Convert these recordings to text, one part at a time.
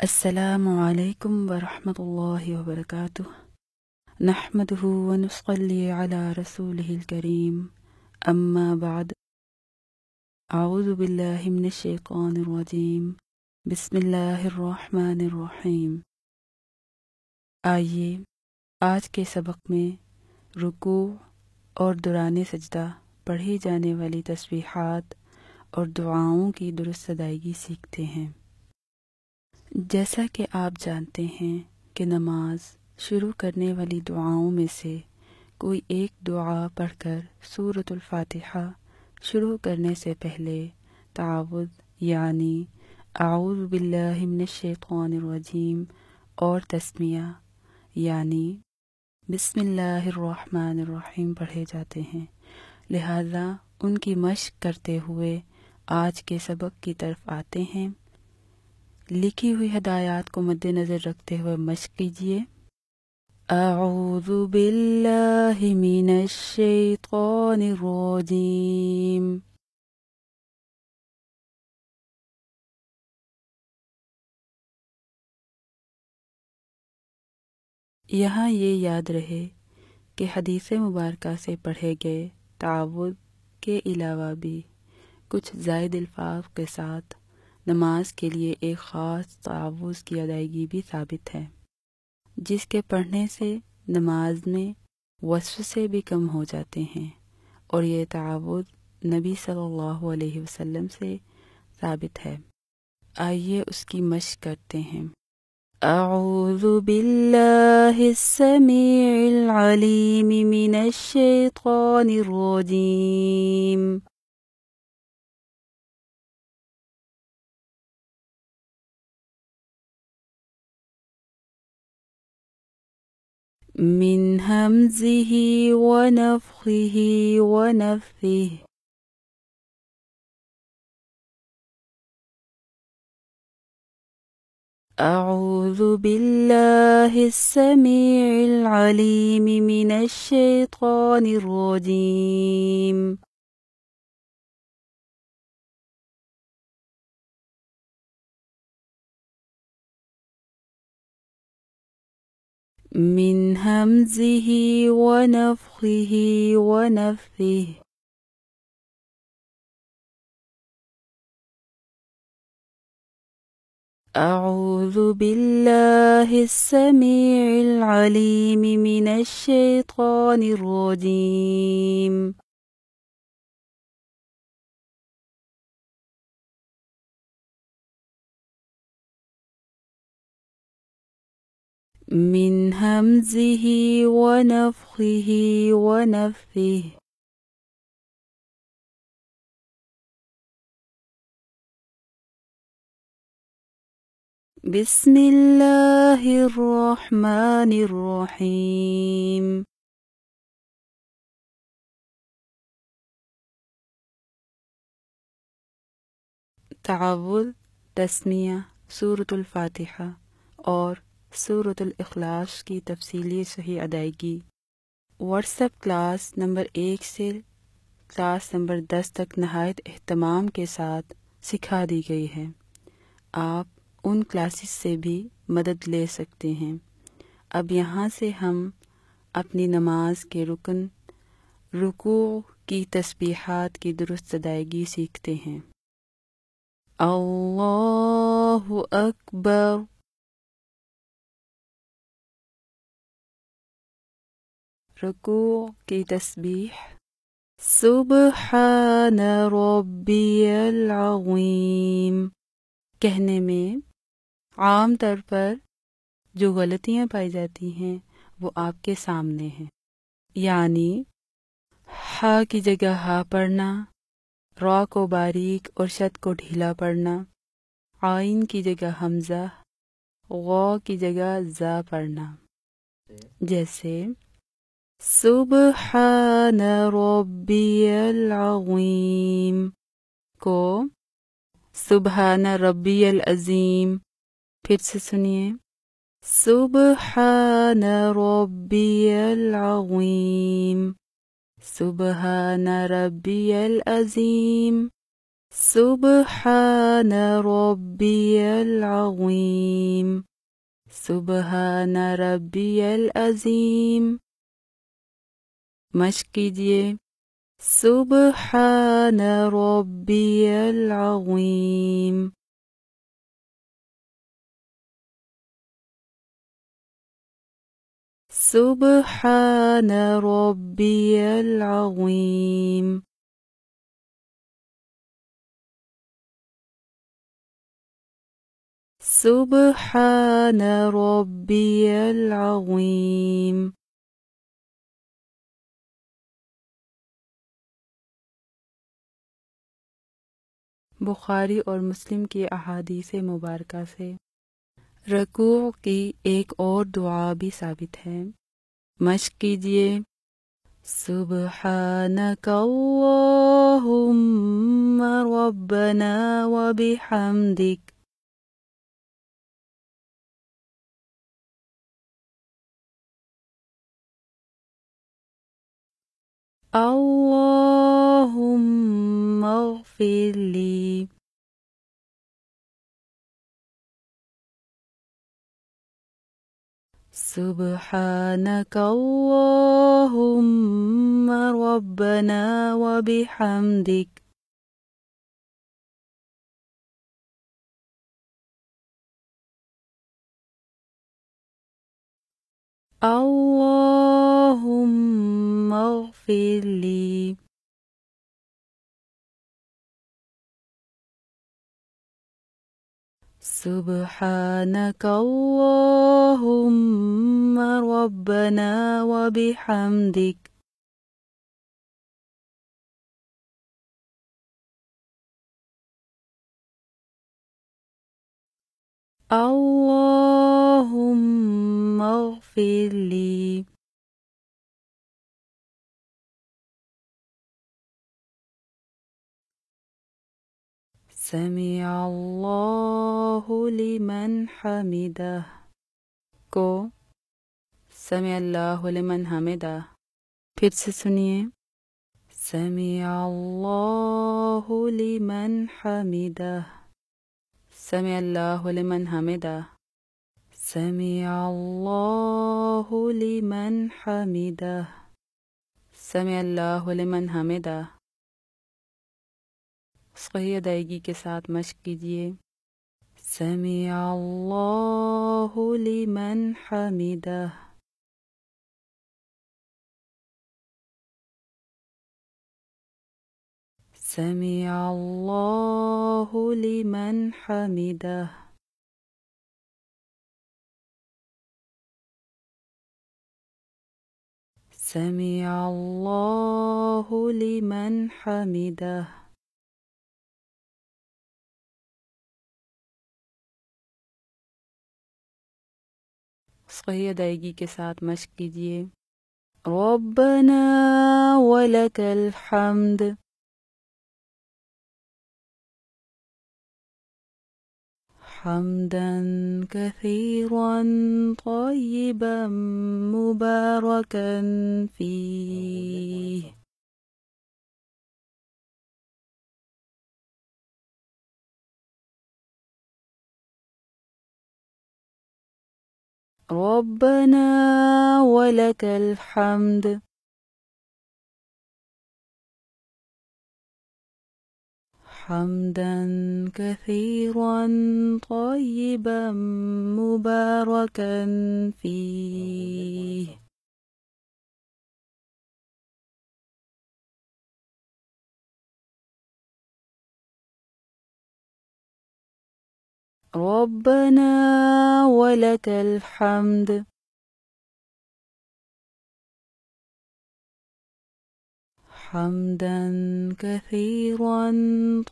अस्सलामु अलैकुम वरहमतुल्लाहि वबरकातुह। नहमदुहु व नुस्सल्ली अला रसूलिहिल करीम। अम्मा बाद। अऊज़ु बिल्लाहि मिनश शैतानिर रजीम। बिस्मिल्लाहिर रहमानिर रहीम। आइए आज के सबक में रुकू और दौरान सजदा पढ़ी जाने वाली तस्बीहात और दुआओं की दुरुस्त अदायगी सीखते हैं। जैसा कि आप जानते हैं कि नमाज शुरू करने वाली दुआओं में से कोई एक दुआ पढ़कर सूरतुल फातिहा शुरू करने से पहले तावुद यानी आऊज़ु बिल्लाहि मिनश शैतानिर रजीम और तस्मिया यानी बिस्मिल्लाहिर रहमानिर रहीम पढ़े जाते हैं। लिहाजा उनकी मश्क करते हुए आज के सबक की तरफ आते हैं। लिखी हुई हिदायत को मद्देनजर रखते हुए मश्क कीजिए। अऊज़ु बिल्लाहि मिनश शैतानिर रजीम। यहाँ ये याद रहे कि हदीस मुबारका से पढ़े गए तावुद के अलावा भी कुछ ज़ायद अल्फाज के साथ नमाज के लिए एक ख़ास तावुज़ की अदायगी भी साबित है, जिसके पढ़ने से नमाज में वस्वसे भी कम हो जाते हैं और ये तावुज़ नबी सल्लल्लाहु अलैहि वसल्लम से साबित है। आइए उसकी मश्क करते हैं। अऊज़ु बिल्लाहिस समीइल अलीम मिनश शैतानिर रजीम। मिन हमज़िही व नफ़ख़िही व नफ़्ख़िही। अऊज़ु बिल्लाहिस समीइल अलीम मिनश शैतानिर रजीम। मिन हमज़िही व नफ़ख़िही व नफ़्ख़िही। अऊज़ु बिल्लाहिस समीइल अलीम मिनश शैतानिर रजीम। मिन हमज़िही व नफ़ख़िही व नफ़्ख़िही। बिस्मिल्लाहिर रहमानिर रहीम। तावुज़, तस्मिया, सूरतुल फातिहा और सूरतुल इखलास की तफसीली सही अदायगी व्हाट्सएप क्लास नंबर 1 से क्लास नंबर 10 तक नहायत एहतमाम के साथ सिखा दी गई है। आप उन क्लासेस से भी मदद ले सकते हैं। अब यहाँ से हम अपनी नमाज के रुकन रुकू की तस्बीहात की दुरुस्त अदायगी सीखते हैं। अल्लाहु अकबर। रुकू की तस्बीह सुब्हान रब्बियल अज़ीम कहने में आम तौर पर जो गलतियाँ पाई जाती हैं वो आपके सामने हैं, यानी हा की जगह हा पढ़ना, रा को बारीक और शद को ढीला पढ़ना, आइन की जगह हमजा, गौ की जगह जा पढ़ना। जैसे सुब्हान रब्बियल अज़ीम को सुब्हान रब्बियल अज़ीम। फिर से सुनिए, सुब्हान रब्बियल अज़ीम, सुब्हान रब्बियल अज़ीम, سبحان ربي العظيم سبحان ربي العظيم. مشق کیجیے. سبحان ربي العظيم. سبحان ربي العظيم. سبحان ربي العظيم. بخاری اور مسلم کی احادیث مبارکہ سے رکوع کی ایک اور دعا بھی ثابت ہے. مشق کیجیے. سبحانک اللہم ربنا وبحمدک. اللہم اغفر لی. سبحانك اللهم ربنا وبحمدك. اللهم اغفر لي. سبحانك اللهم ربنا وبحمدك. اللهم اغفر لي. سمع اللہ لمن حمدہ کو سمع اللہ لمن حمدہ پھر سے سنیے. سمع اللہ لمن حمدہ. سمع اللہ لمن حمدہ. سمع اللہ لمن حمدہ. سمع اللہ لمن حمدہ. صحیح ادائیگی کے ساتھ مشق کیجیے. سمع اللہ لمن حمدہ. سمع اللہ لمن حمدہ. سمع اللہ لمن حمدہ. صحیح ادائیگی کے ساتھ مشق کیجیے. ربنا ولک الحمد. حمدا كثيرا طيبا مباركا فيه. ربنا ولك الحمد. حمدا كثيرا طيبا مباركا فيه. ربنا ولك الحمد. حمدا كثيرا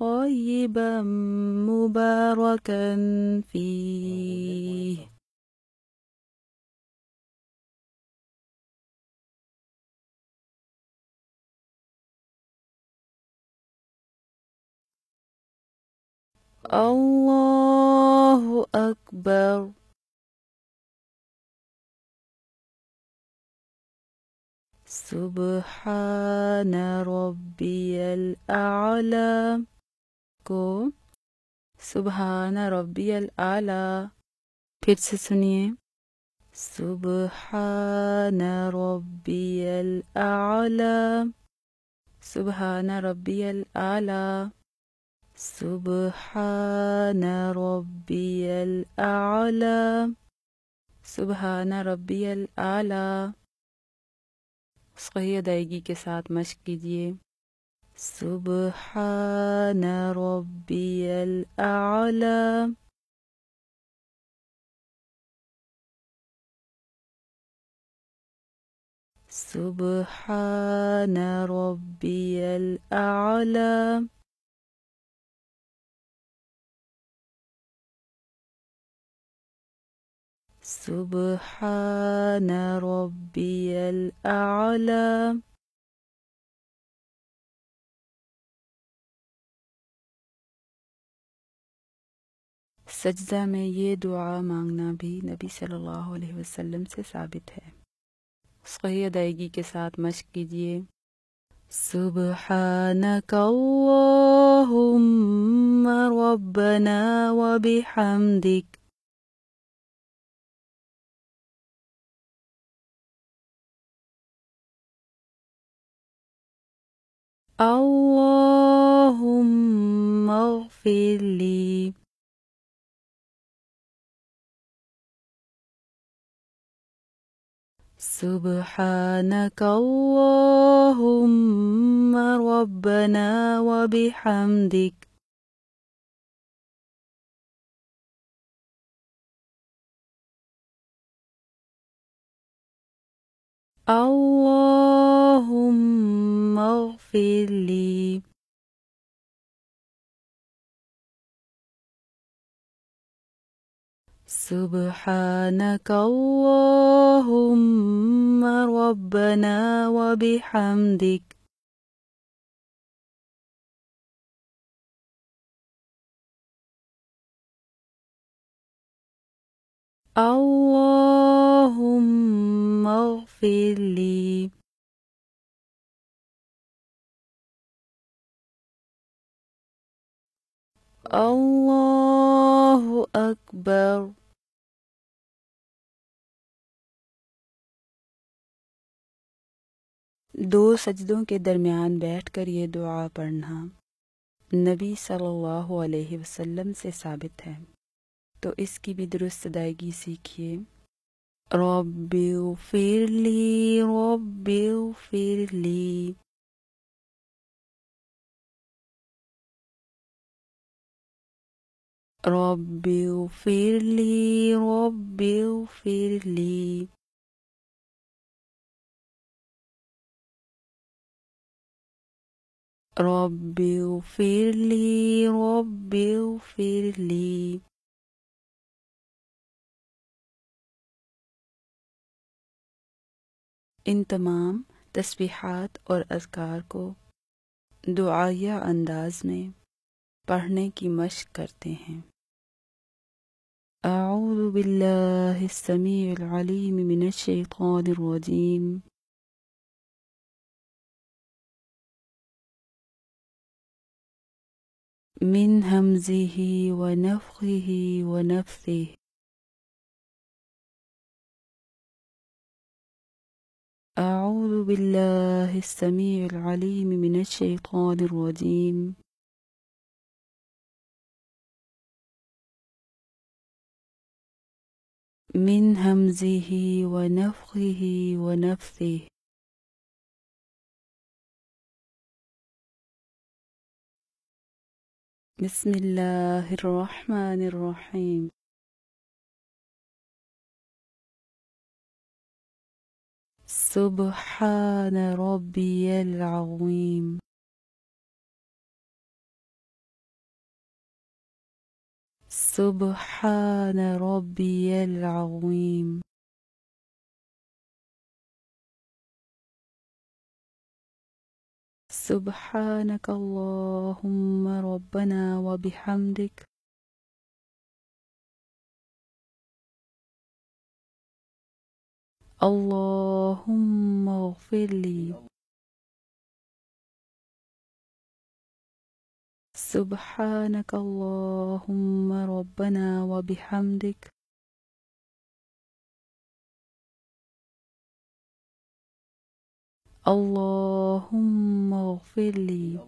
طيبا مباركا فيه. الله أكبر. سبحان ربي الأعلى. को सुबहान रब्बियल आला। फिर से सुनिए, सुबहान रब्बियल आला, सुबहान रब्बियल आला, सुबहान रब्बियल आला, सुबहान रब्बियल आला। सही अदायगी के साथ मश्क कीजिए। सुबहान रब्बियल आला, सुबहान रब्बियल आला। सुबहान रब्बियल आला। सजदा में ये दुआ मांगना भी नबी सल्लल्लाहु अलैहि वसल्लम से साबित है। सही अदायगी के साथ मश्क कीजिए। सुब्हानक अल्लाहुम्मा रब्बना व बिहम्दिक, अल्लाहुम्मा इग़फिरली, सुब्हानक अल्लाहुम्मा रब्बना व बिहम्दिक, अल्लाहुम्मा इग़फिरली, सुब्हानक अल्लाहुम्मा रब्बना व बिहम्दिक, अल्लाहुम्मा इग़फिरली। अल्लाहु अकबर। दो सजदों के दरमियान बैठकर ये दुआ पढ़ना नबी सल्लल्लाहु अलैहि वसल्लम से साबित है। तो इसकी भी दुरुस्त अदायगी सीखिए। रब्बिग़फिरली, रब्बिग़फिरली, रब्बिग़फिरली, रब्बिग़फिरली, रब्बिग़फिरली, रब्बिग़फिरली। इन तमाम तस्बीहात और अज़कार को दुआया अंदाज में पढ़ने की मश्क करते हैं। अऊज़ु बिल्लाहिस समीउल अलीम मिनश शैतानिर रजीम। मिन हमज़िही व नफ़ख़िही व नफ़्सिही। अऊज़ु बिल्लाहिस समीउल अलीम मिनश शैतानिर रजीम। मिन हमज़िही व नफ़ख़िही व नफ़्सिही। बिस्मिल्लाहिर रहमानिर रहीम। सुब्हान रब्बियल अज़ीम। सुब्हान रब्बियल अज़ीम। सुब्हानक अल्लाहुम्मा रब्बना व बिहम्दिक, अल्लाहुम्मा इग़फिरली, سبحانك اللهم ربنا وبحمدك اللهم اغفر لي.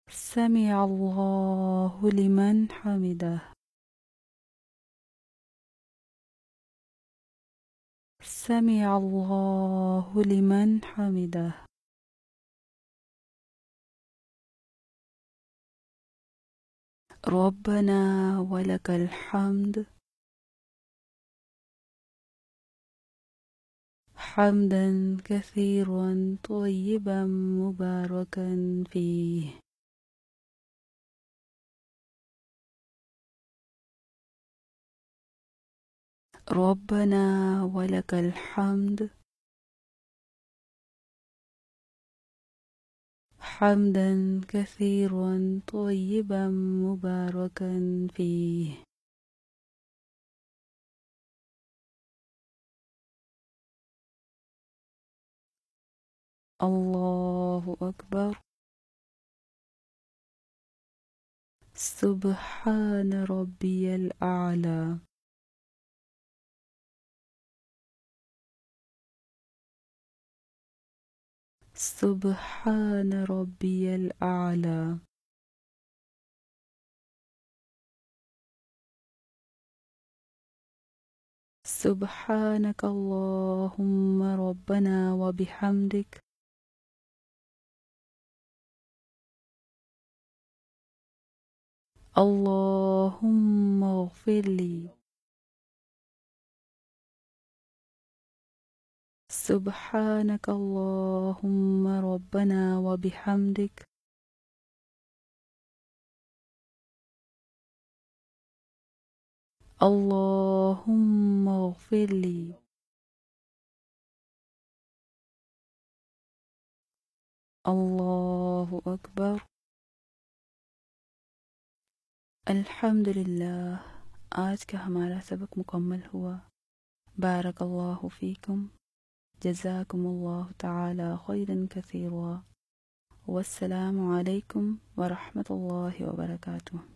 سمع الله لمن حمده. سمع الله لمن حمده. ربنا ولك الحمد حمدا كثيرا طيبا مباركا فيه. ربنا ولك الحمد حمدا كثيرا طيبا مباركا فيه. الله أكبر. سبحان ربي الأعلى. سبحان ربي الأعلى. سبحانك اللهم ربنا وبحمدك اللهم اغفر لي. سبحانك اللهم ربنا وبحمدك اللهم اغفر لي. الله أكبر. अल्हम्दुलिल्लाह, आज का हमारा सबक मुकम्मल हुआ. बारकल्लाहु फीकुम. जज़ाकुमुल्लाहु ताला खैरन कसीरा. वस्सलामु अलैकुम व रहमतुल्लाहि व बरकातुहू.